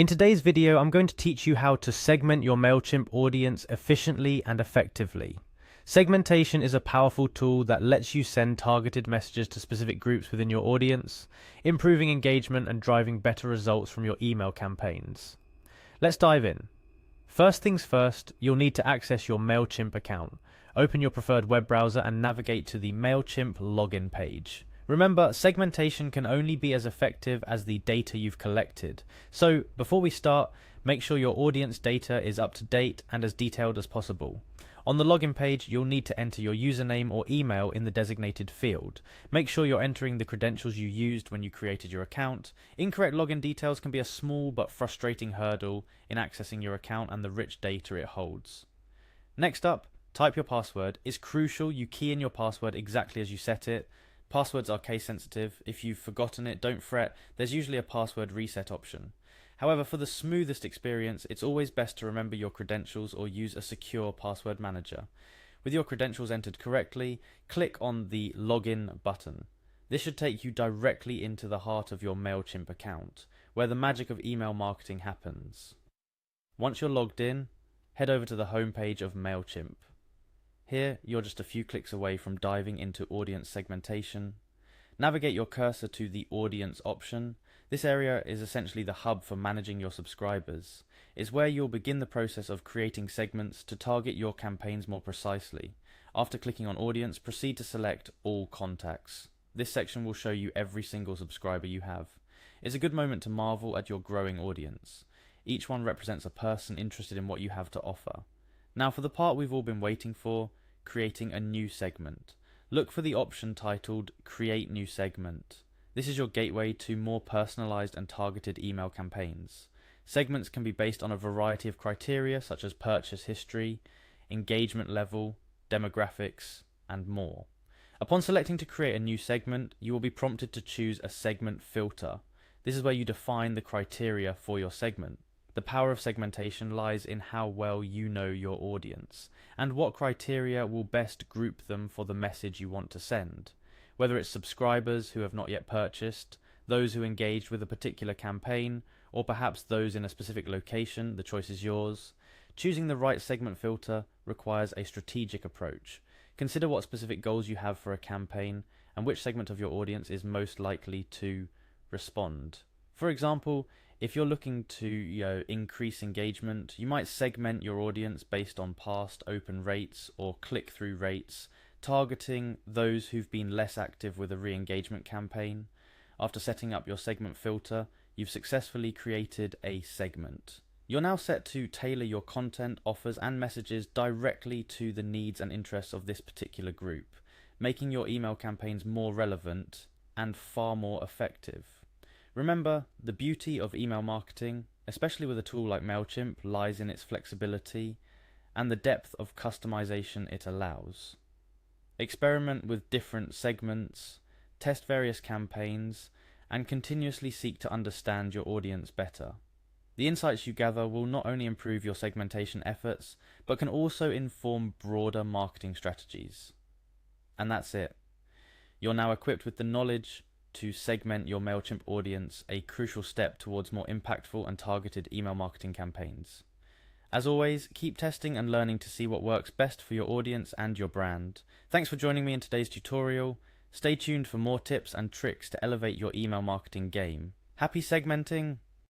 In today's video, I'm going to teach you how to segment your Mailchimp audience efficiently and effectively. Segmentation is a powerful tool that lets you send targeted messages to specific groups within your audience, improving engagement and driving better results from your email campaigns. Let's dive in. First things first, you'll need to access your Mailchimp account. Open your preferred web browser and navigate to the Mailchimp login page. Remember, segmentation can only be as effective as the data you've collected. So, before we start, make sure your audience data is up to date and as detailed as possible. On the login page, you'll need to enter your username or email in the designated field. Make sure you're entering the credentials you used when you created your account. Incorrect login details can be a small but frustrating hurdle in accessing your account and the rich data it holds. Next up, type your password. It's crucial you key in your password exactly as you set it. Passwords are case sensitive. If you've forgotten it, don't fret. There's usually a password reset option. However, for the smoothest experience, it's always best to remember your credentials or use a secure password manager. With your credentials entered correctly, click on the Login button. This should take you directly into the heart of your Mailchimp account, where the magic of email marketing happens. Once you're logged in, head over to the home page of Mailchimp. Here, you're just a few clicks away from diving into audience segmentation. Navigate your cursor to the Audience option. This area is essentially the hub for managing your subscribers. It's where you'll begin the process of creating segments to target your campaigns more precisely. After clicking on Audience, proceed to select All Contacts. This section will show you every single subscriber you have. It's a good moment to marvel at your growing audience. Each one represents a person interested in what you have to offer. Now for the part we've all been waiting for, creating a new segment. Look for the option titled Create New Segment. This is your gateway to more personalized and targeted email campaigns. Segments can be based on a variety of criteria such as purchase history, engagement level, demographics, and more. Upon selecting to create a new segment, you will be prompted to choose a segment filter. This is where you define the criteria for your segment. The power of segmentation lies in how well you know your audience, and what criteria will best group them for the message you want to send. Whether it's subscribers who have not yet purchased, those who engaged with a particular campaign, or perhaps those in a specific location, the choice is yours. Choosing the right segment filter requires a strategic approach. Consider what specific goals you have for a campaign, and which segment of your audience is most likely to respond. For example, if you're looking to increase engagement, you might segment your audience based on past open rates or click-through rates, targeting those who've been less active with a re-engagement campaign. After setting up your segment filter, you've successfully created a segment. You're now set to tailor your content, offers and messages directly to the needs and interests of this particular group, making your email campaigns more relevant and far more effective. Remember, the beauty of email marketing, especially with a tool like Mailchimp, lies in its flexibility and the depth of customization it allows. Experiment with different segments, test various campaigns, and continuously seek to understand your audience better. The insights you gather will not only improve your segmentation efforts, but can also inform broader marketing strategies. And that's it. You're now equipped with the knowledge to segment your Mailchimp audience, a crucial step towards more impactful and targeted email marketing campaigns. As always, keep testing and learning to see what works best for your audience and your brand. Thanks for joining me in today's tutorial. Stay tuned for more tips and tricks to elevate your email marketing game. Happy segmenting!